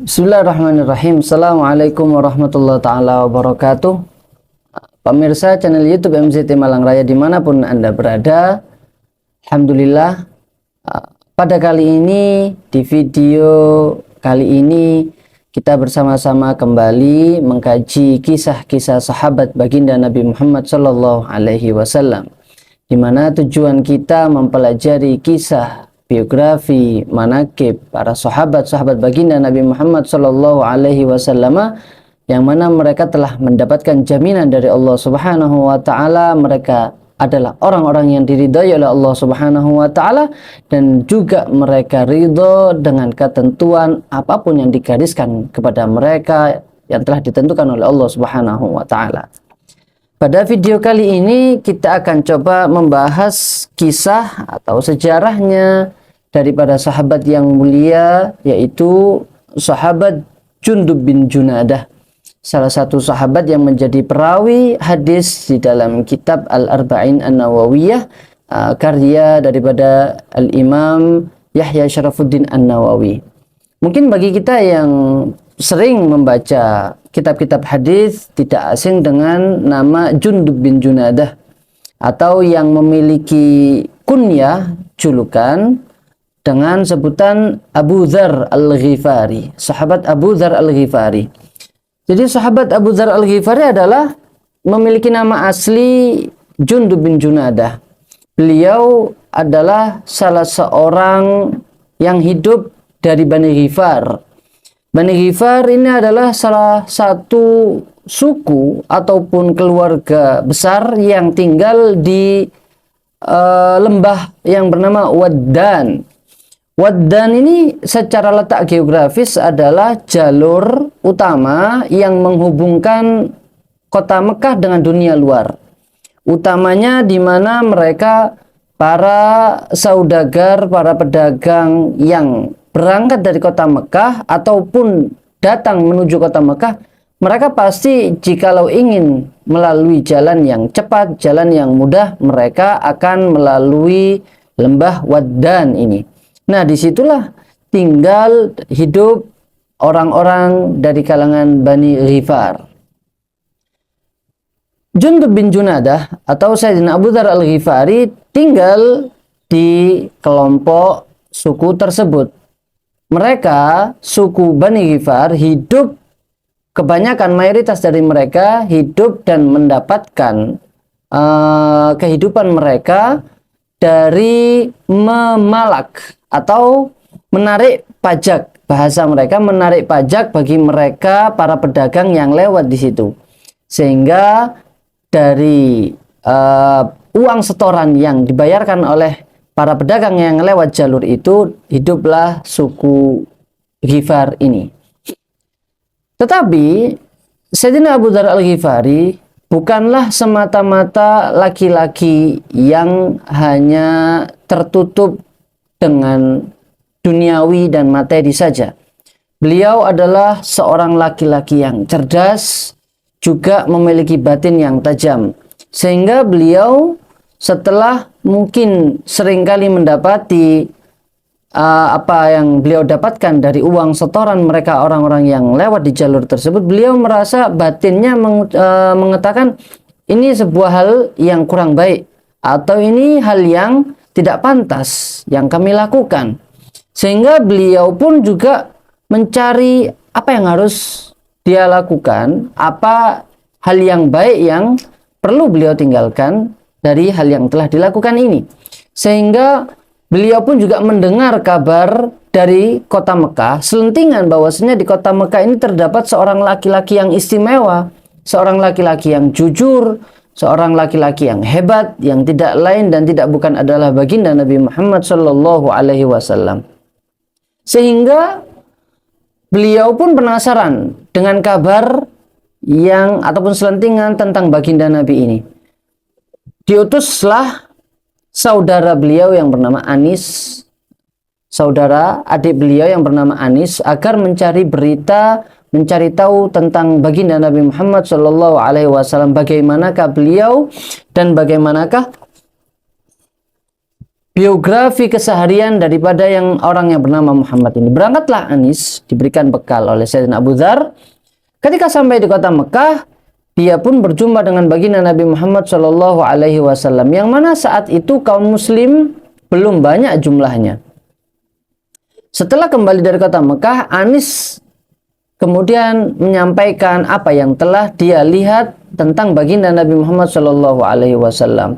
Bismillahirrahmanirrahim. Assalamualaikum warahmatullahi taala wabarakatuh. Pemirsa channel YouTube MZT Malang Raya dimanapun Anda berada, Alhamdulillah, pada kali ini, di video kali ini kita bersama-sama kembali mengkaji kisah-kisah sahabat baginda Nabi Muhammad Sallallahu Alaihi Wasallam, di mana tujuan kita mempelajari kisah biografi manaqib para sahabat-sahabat baginda Nabi Muhammad Sallallahu Alaihi Wasallam, yang mana mereka telah mendapatkan jaminan dari Allah Subhanahu Wa Taala. Mereka adalah orang-orang yang diridhai oleh Allah Subhanahu Wa Taala, dan juga mereka ridho dengan ketentuan apapun yang digariskan kepada mereka yang telah ditentukan oleh Allah Subhanahu Wa Taala. Pada video kali ini kita akan coba membahas kisah atau sejarahnya daripada sahabat yang mulia, yaitu sahabat Jundub bin Junadah, salah satu sahabat yang menjadi perawi hadis di dalam kitab Al-Arba'in An-Nawawiyah, karya daripada Al-Imam Yahya Syarafuddin An-Nawawi. Mungkin bagi kita yang sering membaca kitab-kitab hadis tidak asing dengan nama Jundub bin Junadah, atau yang memiliki kunyah, julukan dengan sebutan Abu Dzar Al-Ghifari, sahabat Abu Dzar Al-Ghifari. Jadi sahabat Abu Dzar Al-Ghifari adalah memiliki nama asli Jundub bin Junadah. Beliau adalah salah seorang yang hidup dari Bani Ghifar. Bani Ghifar ini adalah salah satu suku ataupun keluarga besar yang tinggal di lembah yang bernama Waddan. Waddan ini secara letak geografis adalah jalur utama yang menghubungkan kota Mekah dengan dunia luar. Utamanya di mana mereka, para saudagar, para pedagang yang berangkat dari kota Mekah ataupun datang menuju kota Mekah, mereka pasti jikalau ingin melalui jalan yang cepat, jalan yang mudah, mereka akan melalui lembah Waddan ini. Nah, disitulah tinggal hidup orang-orang dari kalangan Bani Ghifar. Jundub bin Junadah atau Sayyidina Abu Dzar Al-Ghifari tinggal di kelompok suku tersebut. Mereka, suku Bani Ghifar, hidup, kebanyakan mayoritas dari mereka hidup dan mendapatkan kehidupan mereka dari memalak atau menarik pajak. Bahasa mereka menarik pajak bagi mereka para pedagang yang lewat di situ, sehingga dari uang setoran yang dibayarkan oleh para pedagang yang lewat jalur itu, hiduplah suku Ghifar ini. Tetapi Sayyidina Abu Dzar Al-Ghifari bukanlah semata-mata laki-laki yang hanya tertutup dengan duniawi dan materi saja. Beliau adalah seorang laki-laki yang cerdas, juga memiliki batin yang tajam, sehingga beliau setelah mungkin seringkali mendapati apa yang beliau dapatkan dari uang setoran mereka, orang-orang yang lewat di jalur tersebut, beliau merasa batinnya mengatakan ini sebuah hal yang kurang baik, atau ini hal yang tidak pantas yang kami lakukan. Sehingga beliau pun juga mencari apa yang harus dia lakukan, apa hal yang baik yang perlu beliau tinggalkan dari hal yang telah dilakukan ini. Sehingga beliau pun juga mendengar kabar dari kota Mekah, selentingan bahwasanya di kota Mekah ini terdapat seorang laki-laki yang istimewa, seorang laki-laki yang jujur, seorang laki-laki yang hebat, yang tidak lain dan tidak bukan adalah baginda Nabi Muhammad Sallallahu Alaihi Wasallam. Sehingga beliau pun penasaran dengan kabar yang ataupun selentingan tentang baginda Nabi ini. Diutuslah saudara beliau yang bernama Anis, saudara adik beliau yang bernama Anis, agar mencari berita, mencari tahu tentang baginda Nabi Muhammad Shallallahu Alaihi Wasallam, bagaimanakah beliau dan bagaimanakah biografi keseharian daripada orang yang bernama Muhammad ini. Berangkatlah Anis, diberikan bekal oleh Sayyidina Abu Dzar. Ketika sampai di kota Mekah, dia pun berjumpa dengan baginda Nabi Muhammad Shallallahu Alaihi Wasallam, yang mana saat itu kaum Muslim belum banyak jumlahnya. Setelah kembali dari kota Mekah, Anis kemudian menyampaikan apa yang telah dia lihat tentang baginda Nabi Muhammad Shallallahu Alaihi Wasallam.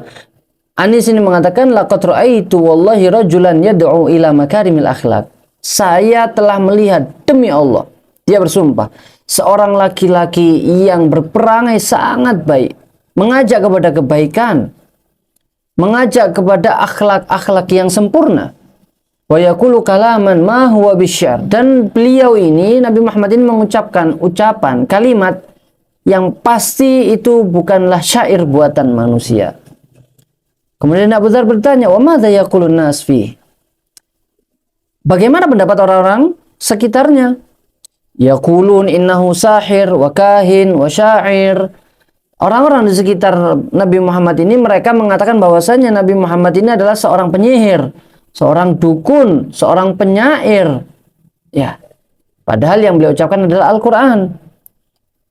Anis ini mengatakan, laqad ra'aitu wallahi rajulan yad'u ila makarimil akhlak. Saya telah melihat, demi Allah, dia bersumpah, seorang laki-laki yang berperangai sangat baik, mengajak kepada kebaikan, mengajak kepada akhlak-akhlak yang sempurna. Wa yaqulu kalaman ma huwa bisyar. Dan beliau ini, Nabi Muhammad ini mengucapkan ucapan, kalimat yang pasti itu bukanlah syair buatan manusia. Kemudian Abu Dzar bertanya, wa madza yaqulun nas fi? Bagaimana pendapat orang-orang sekitarnya? Yaqulun innahu sahir wa kahin wa syair. Orang-orang di sekitar Nabi Muhammad ini, mereka mengatakan bahwasanya Nabi Muhammad ini adalah seorang penyihir, seorang dukun, seorang penyair. Ya. Padahal yang beliau ucapkan adalah Al-Qur'an.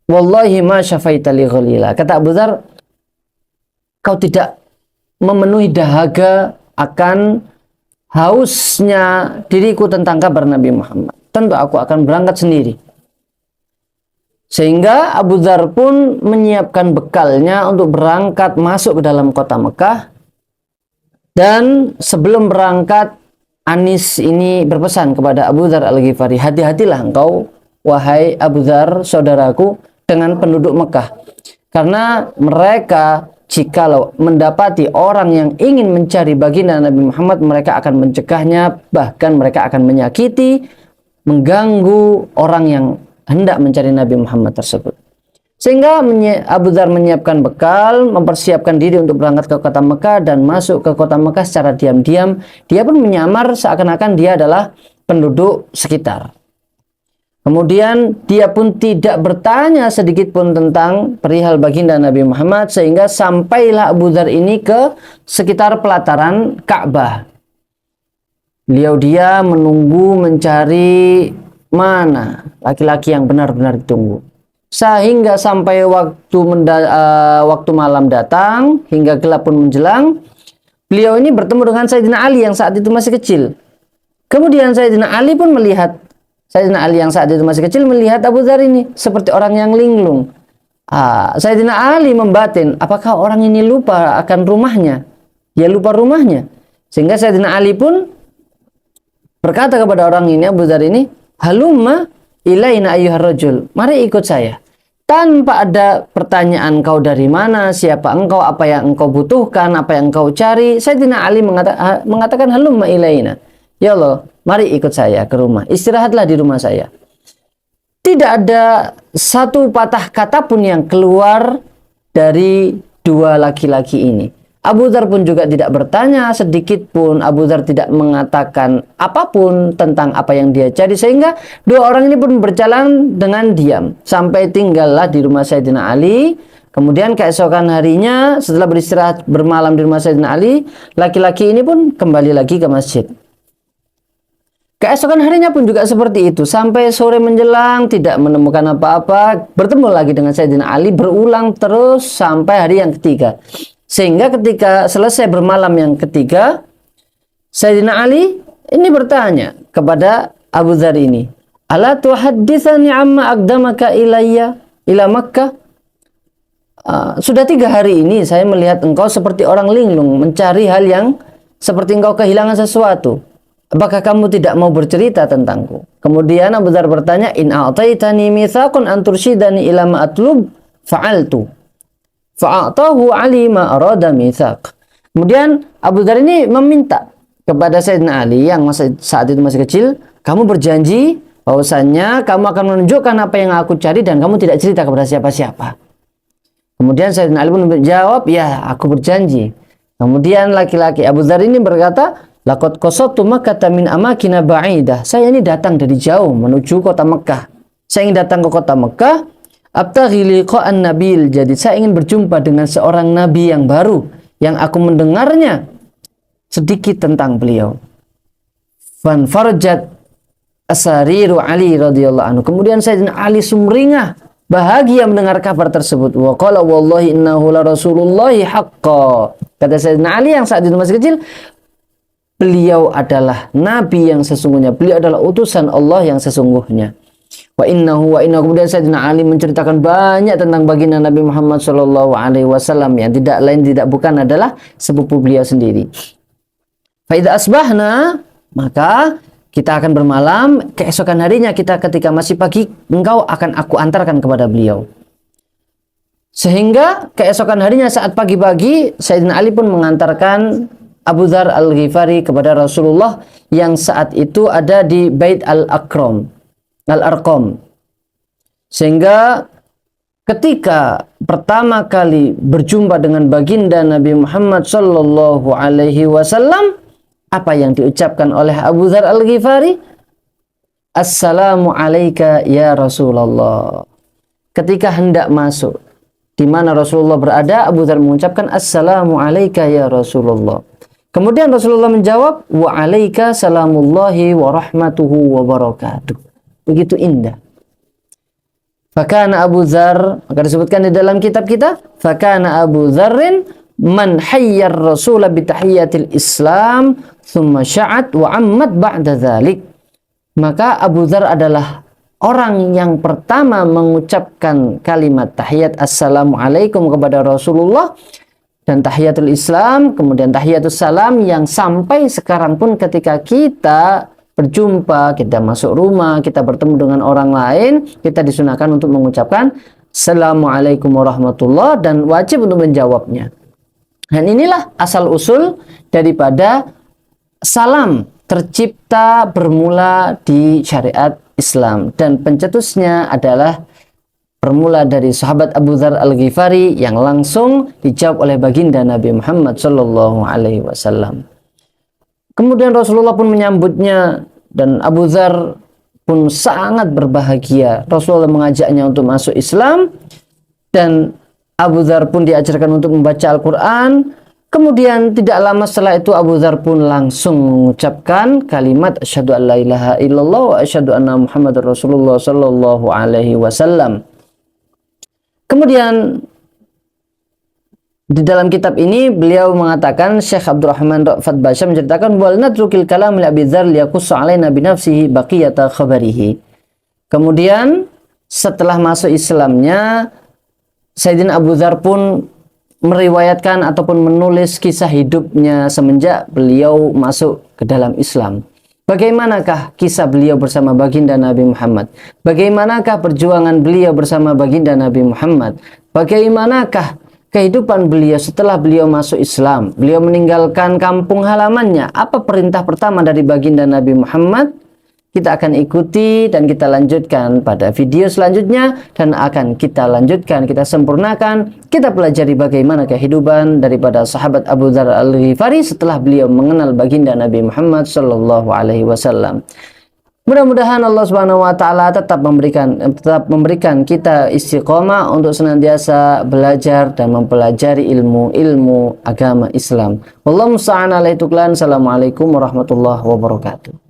Wallahi ma syafaita li ghalila. Kata Abu Dzar, kau tidak memenuhi dahaga akan hausnya diriku tentang kabar Nabi Muhammad. Tentu aku akan berangkat sendiri. Sehingga Abu Dzar pun menyiapkan bekalnya untuk berangkat masuk ke dalam kota Mekah. Dan sebelum berangkat, Anis ini berpesan kepada Abu Dzar Al-Ghifari, hati-hatilah engkau, wahai Abu Dzar, saudaraku, dengan penduduk Mekah. Karena mereka, jikalau mendapati orang yang ingin mencari baginda Nabi Muhammad, mereka akan mencegahnya, bahkan mereka akan menyakiti, mengganggu orang yang hendak mencari Nabi Muhammad tersebut. Sehingga Abu Dzar menyiapkan bekal, mempersiapkan diri untuk berangkat ke kota Mekah dan masuk ke kota Mekah secara diam-diam. Dia pun menyamar seakan-akan dia adalah penduduk sekitar. Kemudian dia pun tidak bertanya sedikit pun tentang perihal baginda Nabi Muhammad, sehingga sampailah Abu Dzar ini ke sekitar pelataran Ka'bah. Dia menunggu, mencari mana laki-laki yang benar-benar ditunggu. Sehingga sampai waktu malam datang, hingga gelap pun menjelang, beliau ini bertemu dengan Sayyidina Ali yang saat itu masih kecil. Kemudian Sayyidina Ali pun melihat, Sayyidina Ali yang saat itu masih kecil melihat Abu Dzar ini seperti orang yang linglung. Sayyidina Ali membatin, apakah orang ini lupa akan rumahnya? Dia lupa rumahnya. Sehingga Sayyidina Ali pun berkata kepada orang ini, Abu Dzar ini, halumma ilaina ayyuhar rajul, mari ikut saya. Tanpa ada pertanyaan kau dari mana, siapa engkau, apa yang engkau butuhkan, apa yang engkau cari, Sayyidina Ali mengatakan halumma ilaina. Ya Allah, mari ikut saya ke rumah, istirahatlah di rumah saya. Tidak ada satu patah kata pun yang keluar dari dua laki-laki ini. Abu Dzar pun juga tidak bertanya sedikit pun. Abu Dzar tidak mengatakan apapun tentang apa yang dia cari, sehingga dua orang ini pun berjalan dengan diam sampai tinggallah di rumah Sayyidina Ali. Kemudian keesokan harinya, setelah beristirahat bermalam di rumah Sayyidina Ali, laki-laki ini pun kembali lagi ke masjid. Keesokan harinya pun juga seperti itu, sampai sore menjelang tidak menemukan apa-apa, bertemu lagi dengan Sayyidina Ali, berulang terus sampai hari yang ketiga. Sehingga ketika selesai bermalam yang ketiga, Sayyidina Ali ini bertanya kepada Abu Dzar ini, ala tuhadditsani amma aqdamaka ilayya ila Makkah? Sudah 3 hari ini saya melihat engkau seperti orang linglung, mencari hal yang seperti engkau kehilangan sesuatu. Apakah kamu tidak mau bercerita tentangku? Kemudian Abu Dzar bertanya, in a'taitani mitsaqan an tursyidani ila ma atlub fa'altu. Fa'atahu Ali ma arada mitsaq. Kemudian Abu Dzar ini meminta kepada Sayyidina Ali yang saat itu masih kecil, kamu berjanji bahwasannya kamu akan menunjukkan apa yang aku cari dan kamu tidak cerita kepada siapa-siapa. Kemudian Sayyidina Ali pun menjawab, ya aku berjanji. Kemudian laki-laki Abu Dzar ini berkata, laqad qasadtu Makkah min amakina ba'idah. Saya ini datang dari jauh menuju kota Mekah. Saya ingin datang ke kota Mekah. Abtaghi liqa'an nabil. Jadi saya ingin berjumpa dengan seorang nabi yang baru, yang aku mendengarnya sedikit tentang beliau. Fan farjat asariru Ali radhiyallahu anhu. Kemudian Sayyidina Ali sumringah, bahagia mendengar kabar tersebut. Wa qala wallahi innahu la rasulullahi haqqa. Kata Sayyidina Ali yang saat itu masih kecil, beliau adalah nabi yang sesungguhnya, beliau adalah utusan Allah yang sesungguhnya. Wa innahu kemudian Sayyidina Ali menceritakan banyak tentang baginda Nabi Muhammad sallallahu alaihi wasallam yang tidak lain tidak bukan adalah sepupu beliau sendiri. Fa idza asbahna, maka kita akan bermalam, keesokan harinya kita ketika masih pagi, engkau akan aku antarkan kepada beliau. Sehingga keesokan harinya saat pagi-pagi, Sayyidina Ali pun mengantarkan Abu Dzar Al-Ghifari kepada Rasulullah yang saat itu ada di Bait Al-Arqam. Sehingga ketika pertama kali berjumpa dengan baginda Nabi Muhammad sallallahu alaihi wasallam, apa yang diucapkan oleh Abu Dzar Al-Ghifari? Assalamu alayka ya Rasulullah. Ketika hendak masuk, di mana Rasulullah berada, Abu Dzar mengucapkan Assalamu alayka ya Rasulullah. Kemudian Rasulullah menjawab, wa alayka salamullahi wa rahmatuhu wa barakatuh. Begitu indah. Fakana Abu Dzar, maka disebutkan di dalam kitab kita, fakana Abu Dzarrin man hayyar Rasul bi tahiyyatil Islam thumma sya'at wa ammat ba'da dzalik. Maka Abu Dzar adalah orang yang pertama mengucapkan kalimat tahiyat assalamualaikum kepada Rasulullah dan tahiyatul Islam, kemudian tahiyatus salam, yang sampai sekarang pun ketika kita berjumpa, kita masuk rumah, kita bertemu dengan orang lain, kita disunahkan untuk mengucapkan assalamualaikum warahmatullah dan wajib untuk menjawabnya. Dan inilah asal usul daripada salam tercipta bermula di syariat Islam, dan pencetusnya adalah bermula dari sahabat Abu Dzar Al-Ghifari yang langsung dijawab oleh baginda Nabi Muhammad sallallahu alaihi wasallam. Kemudian Rasulullah pun menyambutnya dan Abu Dzar pun sangat berbahagia. Rasulullah mengajaknya untuk masuk Islam dan Abu Dzar pun diajarkan untuk membaca Al-Quran. Kemudian tidak lama setelah itu Abu Dzar pun langsung mengucapkan kalimat asyhadu an la ilaha illallah wa asyhadu anna Muhammadar Rasulullah sallallahu alaihi wasallam. Kemudian di dalam kitab ini beliau mengatakan, Syekh Abdurrahman Ra'fat Basyam menceritakan wal natrukil kalam li Abi Dzar liyaqussu alaina bi nafsihi baqiyata khabarihi. Kemudian setelah masuk Islamnya, Sayyidina Abu Dzar pun meriwayatkan ataupun menulis kisah hidupnya semenjak beliau masuk ke dalam Islam. Bagaimanakah kisah beliau bersama baginda Nabi Muhammad? Bagaimanakah perjuangan beliau bersama baginda Nabi Muhammad? Bagaimanakah kehidupan beliau setelah beliau masuk Islam? Beliau meninggalkan kampung halamannya. Apa perintah pertama dari baginda Nabi Muhammad? Kita akan ikuti dan kita lanjutkan pada video selanjutnya, dan akan kita lanjutkan, kita sempurnakan, kita pelajari bagaimana kehidupan daripada sahabat Abu Dzar Al-Ghifari setelah beliau mengenal baginda Nabi Muhammad sallallahu alaihi wasallam. Mudah-mudahan Allah Subhanahu wa taala tetap memberikan kita istiqomah untuk senantiasa belajar dan mempelajari ilmu agama Islam. Wallahu musta'an alaihi tuklan. Assalamualaikum warahmatullahi wabarakatuh.